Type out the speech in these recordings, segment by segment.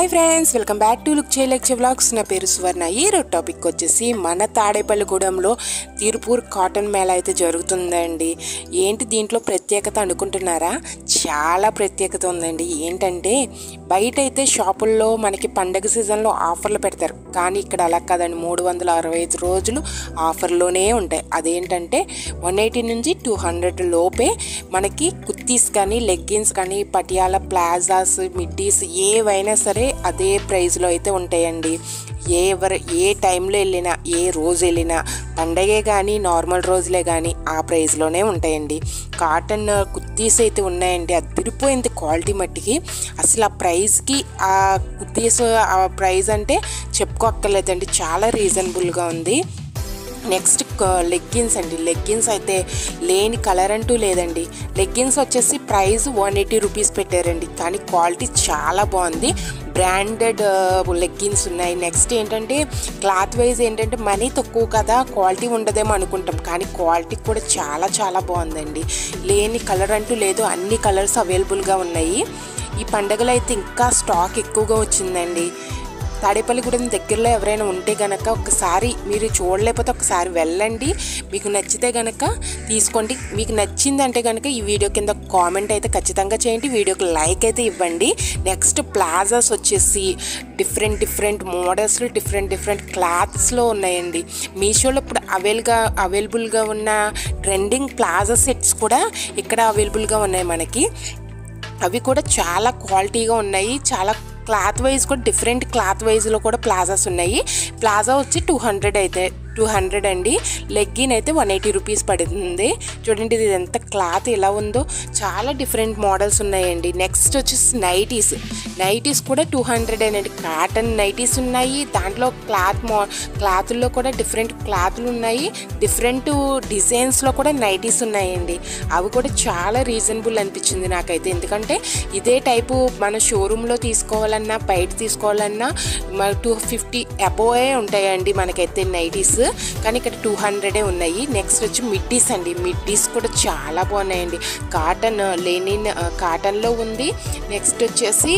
Hi friends, welcome back to look చేయలేక vlogs. నా పేరు సువర్ణ. ఈ రోజు టాపిక్ వచ్చేసి మన తాడేపల్లిగూడెంలో తిరుపూర్ కాటన్ మేళా అయితే జరుగుతుందండి. ఏంటి దీంట్లో ప్రత్యేకత అనుకుంటున్నారా? చాలా ప్రత్యేకత ఉందండి. ఏంటంటే బయట అయితే షాపుల్లో మనకి పండగ సీజన్లో ఆఫర్లు పెడతారు, కానీ ఇక్కడ అలా కాదండి. 365 రోజులు ఆఫర్లోనే ఉంటాయి. అదేంటంటే 180 నుంచి 200 లోపే మనకి కుర్తీస్ కానీ, లెగ్గిన్స్ కానీ, పటియాలా ప్లాజాస్, మిడ్డీస్ ఏవైనా సరే అదే ప్రైస్లో అయితే ఉంటాయండి. ఏ టైంలో వెళ్ళినా, ఏ రోజు వెళ్ళినా, పండగే కానీ నార్మల్ రోజులే కానీ ఆ ప్రైస్లోనే ఉంటాయండి. కాటన్ కుర్తీస్ అయితే ఉన్నాయండి. అది తిరిగిపోయింది క్వాలిటీ మట్టికి. అసలు ఆ ప్రైస్కి ఆ కుర్తీస్ ఆ ప్రైస్ అంటే చెప్పుకోక్కర్లేదండి, చాలా రీజనబుల్గా ఉంది. నెక్స్ట్ లెగ్గిన్స్ అండి. లెగ్గిన్స్ అయితే లేని కలర్ అంటూ లేదండి. లెగ్గిన్స్ వచ్చేసి ప్రైస్ 180 రూపీస్ పెట్టారండి, కానీ క్వాలిటీ చాలా బాగుంది. బ్రాండెడ్ లెగ్గిన్స్ ఉన్నాయి. నెక్స్ట్ ఏంటంటే క్లాత్ వైజ్ ఏంటంటే మనీ తక్కువ కదా, క్వాలిటీ ఉండదేమో అనుకుంటాం, కానీ క్వాలిటీ కూడా చాలా చాలా బాగుందండి. లేని కలర్ అంటూ లేదు, అన్ని కలర్స్ అవైలబుల్గా ఉన్నాయి. ఈ పండుగలో అయితే ఇంకా స్టాక్ ఎక్కువగా వచ్చిందండి. తాడేపల్లిగూడెం దగ్గరలో ఎవరైనా ఉంటే కనుక ఒకసారి మీరు చూడలేకపోతే ఒకసారి వెళ్ళండి. మీకు నచ్చితే కనుక తీసుకోండి. మీకు నచ్చిందంటే కనుక ఈ వీడియో కింద కామెంట్ అయితే ఖచ్చితంగా చేయండి, వీడియోకి లైక్ అయితే ఇవ్వండి. నెక్స్ట్ ప్లాజాస్ వచ్చేసి డిఫరెంట్ మోడల్స్లో డిఫరెంట్ క్లాత్స్లో ఉన్నాయండి. మీషోలో ఇప్పుడు అవైలబుల్గా ఉన్న ట్రెండింగ్ ప్లాజా సెట్స్ కూడా ఇక్కడ అవైలబుల్గా ఉన్నాయి మనకి. అవి కూడా చాలా క్వాలిటీగా ఉన్నాయి. చాలా క్లాత్ వైజ్ కూడా డిఫరెంట్ క్లాత్ వైజ్లో కూడా ప్లాజాస్ ఉన్నాయి. ప్లాజా వచ్చి 200 అండి. లెగ్గిన్ అయితే 180 రూపీస్ పడుతుంది. చూడండి ఇది ఎంత క్లాత్ ఎలా ఉందో, చాలా డిఫరెంట్ మోడల్స్ ఉన్నాయండి. నెక్స్ట్ వచ్చేసి నైటీస్ కూడా 200 అండి. కాటన్ నైటీస్ ఉన్నాయి. దాంట్లో క్లాత్లో కూడా డిఫరెంట్ క్లాత్లు ఉన్నాయి. డిఫరెంట్ డిజైన్స్లో కూడా నైటీస్ ఉన్నాయండి. అవి కూడా చాలా రీజనబుల్ అనిపించింది నాకైతే. ఎందుకంటే ఇదే టైపు మన షోరూంలో తీసుకోవాలన్నా, బయట తీసుకోవాలన్నా 250 అబోవే ఉంటాయండి మనకైతే నైటీస్, కానీ ఇక్కడ 200 ఉన్నాయి. నెక్స్ట్ వచ్చి మిడ్డీస్ అండి. మిడ్డీస్ కూడా చాలా బాగున్నాయండి. కాటన్లో ఉంది. నెక్స్ట్ వచ్చేసి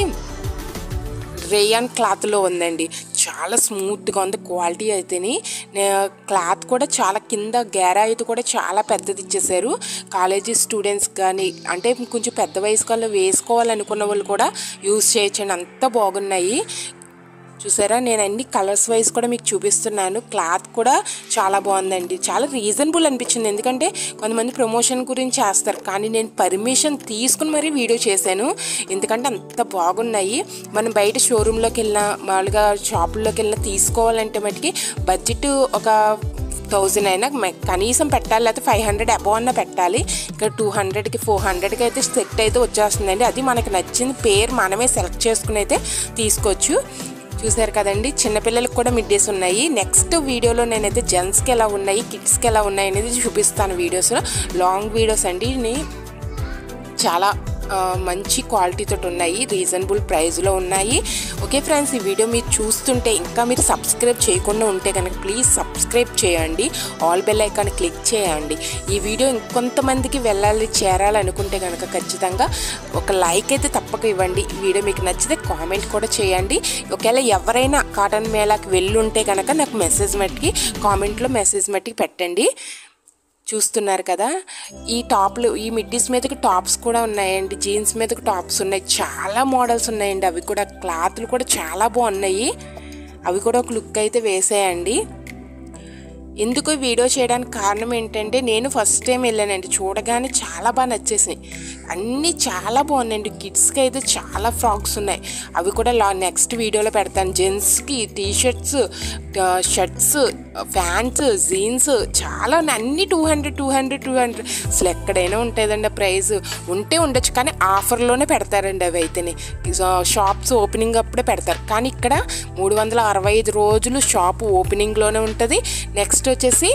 రేయాన్ క్లాత్లో ఉందండి. చాలా స్మూత్గా ఉంది క్వాలిటీ అయితేని. క్లాత్ కూడా చాలా కింద గేరా అయితే కూడా చాలా పెద్దది ఇచ్చేసారు. కాలేజీ స్టూడెంట్స్ కానీ, అంటే కొంచెం పెద్ద వయసు వాళ్ళు వేసుకోవాలనుకున్న వాళ్ళు కూడా యూజ్ చేయొచ్చండి, అంత బాగున్నాయి. చూసారా, నేను అన్ని కలర్స్ వైజ్ కూడా మీకు చూపిస్తున్నాను. క్లాత్ కూడా చాలా బాగుందండి. చాలా రీజనబుల్ అనిపించింది. ఎందుకంటే కొంతమంది ప్రమోషన్ గురించి చేస్తారు, కానీ నేను పర్మిషన్ తీసుకుని మరీ వీడియో చేశాను. ఎందుకంటే అంత బాగున్నాయి. మనం బయట షోరూంలోకి వెళ్ళినా, మామూలుగా షాపుల్లోకి వెళ్ళినా తీసుకోవాలంటే మటుకి బడ్జెట్ ఒక 1000 అయినా కనీసం పెట్టాలి, లేకపోతే 500 అబోవ్ అన్న పెట్టాలి. ఇక్కడ 200కి 400కి అయితే సెట్ అయితే వచ్చేస్తుందండి. అది మనకి నచ్చిన పేరు మనమే సెలెక్ట్ చేసుకుని అయితే తీసుకోవచ్చు. చూసారు కదండి, చిన్నపిల్లలకు కూడా మిడ్డీస్ ఉన్నాయి. నెక్స్ట్ వీడియోలో నేనైతే జెంట్స్కి ఎలా ఉన్నాయి, కిడ్స్కి ఎలా ఉన్నాయి అనేది చూపిస్తాను వీడియోస్లో. లాంగ్ వీడియోస్ అండి. చాలా మంచి క్వాలిటీతో ఉన్నాయి, రీజనబుల్ ప్రైస్లో ఉన్నాయి. ఓకే ఫ్రెండ్స్, ఈ వీడియో మీరు చూస్తుంటే ఇంకా మీరు సబ్స్క్రైబ్ చేయకుండా ఉంటే కనుక ప్లీజ్ సబ్స్క్రైబ్ చేయండి, ఆల్ బెల్ ఐకాన్ క్లిక్ చేయండి. ఈ వీడియో ఇంకొంతమందికి చేరాలనుకుంటే కనుక ఖచ్చితంగా ఒక లైక్ అయితే తప్పక ఇవ్వండి. ఈ వీడియో మీకు నచ్చితే కామెంట్ కూడా చేయండి. ఒకవేళ ఎవరైనా కాటన్ మేళాకి వెళ్ళుంటే కనుక నాకు కామెంట్లో మెసేజ్ మట్టికి పెట్టండి. చూస్తున్నారు కదా, ఈ మిడ్డీస్ మీదకి టాప్స్ కూడా ఉన్నాయండి. జీన్స్ మీదకి టాప్స్ ఉన్నాయి. చాలా మోడల్స్ ఉన్నాయండి. అవి కూడా క్లాత్లు కూడా చాలా బాగున్నాయి. అవి కూడా ఒక లుక్ అయితే వేసాయండి. ఎందుకు వీడియో చేయడానికి కారణం ఏంటంటే నేను ఫస్ట్ టైం వెళ్ళానండి. చూడగానే చాలా బాగా నచ్చేసినాయి. అన్నీ చాలా బాగున్నాయండి. కిడ్స్కి అయితే చాలా ఫ్రాక్స్ ఉన్నాయి. అవి కూడా నెక్స్ట్ వీడియోలో పెడతాను. జెంట్స్కి టీషర్ట్స్, షర్ట్స్, ప్యాంట్స్, జీన్స్ చాలా అన్నీ 200 అసలు ఎక్కడైనా ఉంటుందండి ఆ ప్రైస్. ఉండొచ్చు, కానీ ఆఫర్లోనే పెడతారండి అవి అయితేనే. షాప్స్ ఓపెనింగ్ అప్పుడే పెడతారు, కానీ ఇక్కడ 365 రోజులు షాప్ ఓపెనింగ్లోనే ఉంటుంది. నెక్స్ట్ వచ్చేసి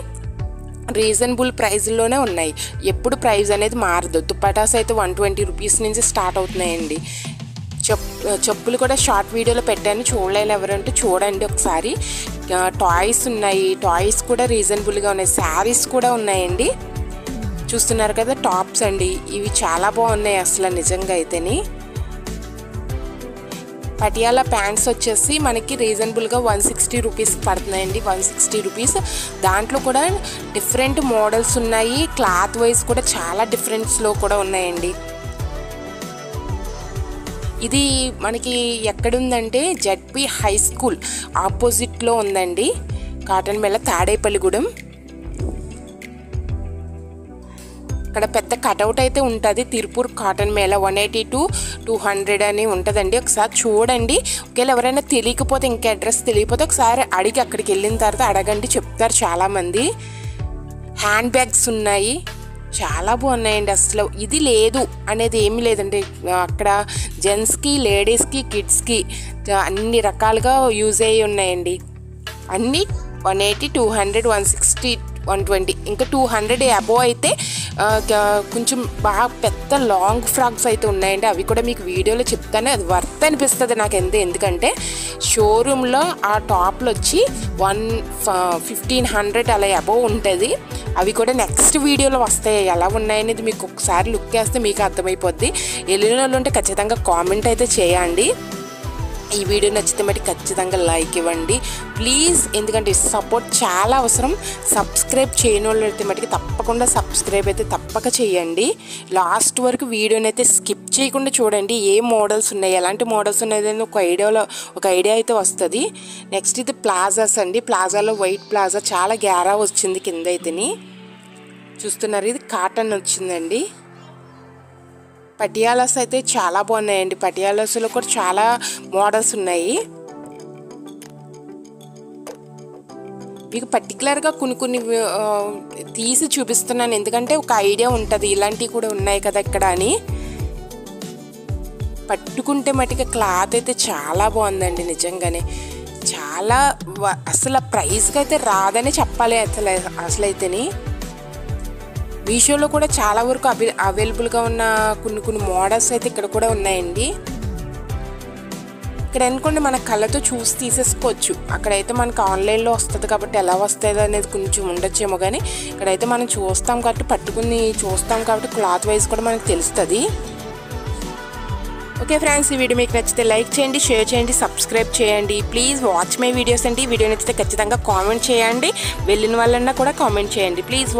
రీజనబుల్ ప్రైజ్లోనే ఉన్నాయి. ఎప్పుడు ప్రైస్ అనేది మారదు. దుప్పటాస్ అయితే 120 రూపీస్ నుంచి స్టార్ట్ అవుతున్నాయండి. చెప్పులు కూడా షార్ట్ వీడియోలో పెట్టాను, చూడలేని ఎవరంటే చూడండి ఒకసారి. టాయ్స్ ఉన్నాయి. టాయ్స్ కూడా రీజనబుల్గా ఉన్నాయి. శారీస్ కూడా ఉన్నాయండి. చూస్తున్నారు కదా, టాప్స్ అండి. ఇవి చాలా బాగున్నాయి అసలు నిజంగా అయితేని. పటియాలా ప్యాంట్స్ వచ్చేసి మనకి రీజనబుల్గా 160 రూపీస్ పడుతున్నాయండి. 160 రూపీస్. దాంట్లో కూడా డిఫరెంట్ మోడల్స్ ఉన్నాయి. క్లాత్ వైజ్ కూడా చాలా డిఫరెన్స్లో కూడా ఉన్నాయండి. ఇది మనకి ఎక్కడుందంటే జెడ్పీ హై స్కూల్ ఆపోజిట్లో ఉందండి. కాటన్ మేళ తాడేపల్లిగూడెం. ఇక్కడ పెద్ద కటౌట్ అయితే ఉంటుంది. తిరుపూర్ కాటన్ మేళ 180 to 200 అని ఉంటుందండి. ఒకసారి చూడండి. ఒకవేళ ఎవరైనా తెలియకపోతే, ఇంకా అడ్రస్ తెలియకపోతే ఒకసారి అడిగి అక్కడికి వెళ్ళిన తర్వాత అడగండి, చెప్తారు చాలామంది. హ్యాండ్ బ్యాగ్స్ ఉన్నాయి, చాలా బాగున్నాయండి. అసలు ఇది లేదు అనేది ఏమీ లేదండి. అక్కడ జెంట్స్కి, లేడీస్కి, కిడ్స్కి అన్ని రకాలుగా యూజ్ అయ్యి ఉన్నాయండి. అన్నీ 180, 200, 160, 120, ఇంకా 200 అబోవ్ అయితే కొంచెం బాగా పెద్ద లాంగ్ ఫ్రాక్స్ అయితే ఉన్నాయండి. అవి కూడా మీకు వీడియోలో చెప్తాను. అది వర్త్ అనిపిస్తుంది నాకు ఎందుకంటే షోరూంలో ఆ టాప్లు వచ్చి 1500 అలా అబోవ్ ఉంటుంది. అవి కూడా నెక్స్ట్ వీడియోలో వస్తాయి. ఎలా ఉన్నాయనేది మీకు ఒకసారి లుక్ వేస్తే మీకు అర్థమైపోద్ది. వెళ్ళిన వాళ్ళు ఉంటే ఖచ్చితంగా కామెంట్ అయితే చేయండి. ఈ వీడియో నచ్చితే మట్టి ఖచ్చితంగా లైక్ ఇవ్వండి ప్లీజ్, ఎందుకంటే సపోర్ట్ చాలా అవసరం. సబ్స్క్రైబ్ చేయని వాళ్ళు అయితే మటుకు తప్పకుండా సబ్స్క్రైబ్ అయితే తప్పక చేయండి. లాస్ట్ వరకు వీడియోని అయితే స్కిప్ చేయకుండా చూడండి. ఏ మోడల్స్ ఉన్నాయి, ఎలాంటి మోడల్స్ ఉన్నాయి ఒక ఐడియా అయితే వస్తుంది. నెక్స్ట్ ఇది ప్లాజాస్ అండి. ప్లాజాలో వైట్ ప్లాజా చాలా గ్యారా వచ్చింది కింద అయితేని చూస్తున్నారు. ఇది కాటన్ వచ్చిందండి. పటియాలాస్ అయితే చాలా బాగున్నాయండి. పటియాలాస్లో కూడా చాలా మోడల్స్ ఉన్నాయి. మీకు పర్టికులర్గా కొన్ని తీసి చూపిస్తున్నాను, ఎందుకంటే ఒక ఐడియా ఉంటుంది ఇలాంటివి కూడా ఉన్నాయి కదా ఇక్కడ అని. పట్టుకుంటే మటుకు క్లాత్ అయితే చాలా బాగుందండి నిజంగానే. చాలా అసలు ప్రైస్కి అయితే రాదని చెప్పాలి అసలైతేని. మీషోలో కూడా చాలా వరకు అవైలబుల్గా ఉన్న కొన్ని మోడల్స్ అయితే ఇక్కడ కూడా ఉన్నాయండి. ఇక్కడ అనుకోండి మన కళ్ళతో చూసి తీసేసుకోవచ్చు. అక్కడైతే మనకు ఆన్లైన్లో వస్తుంది కాబట్టి ఎలా వస్తుందో అనేది కొంచెం ఉండొచ్చేమో, కానీ ఇక్కడైతే మనం చూస్తాం కాబట్టి పట్టుకుని చూస్తాం కాబట్టి క్లాత్ వైజ్ కూడా మనకు తెలుస్తుంది. ఓకే ఫ్రెండ్స్, ఈ వీడియో మీకు నచ్చితే లైక్ చేయండి, షేర్ చేయండి, సబ్స్క్రైబ్ చేయండి. ప్లీజ్ వాచ్ మై వీడియోస్ అండి. వీడియో నచ్చితే ఖచ్చితంగా కామెంట్ చేయండి. వెళ్ళిన వాళ్ళన్నా కూడా కామెంట్ చేయండి ప్లీజ్.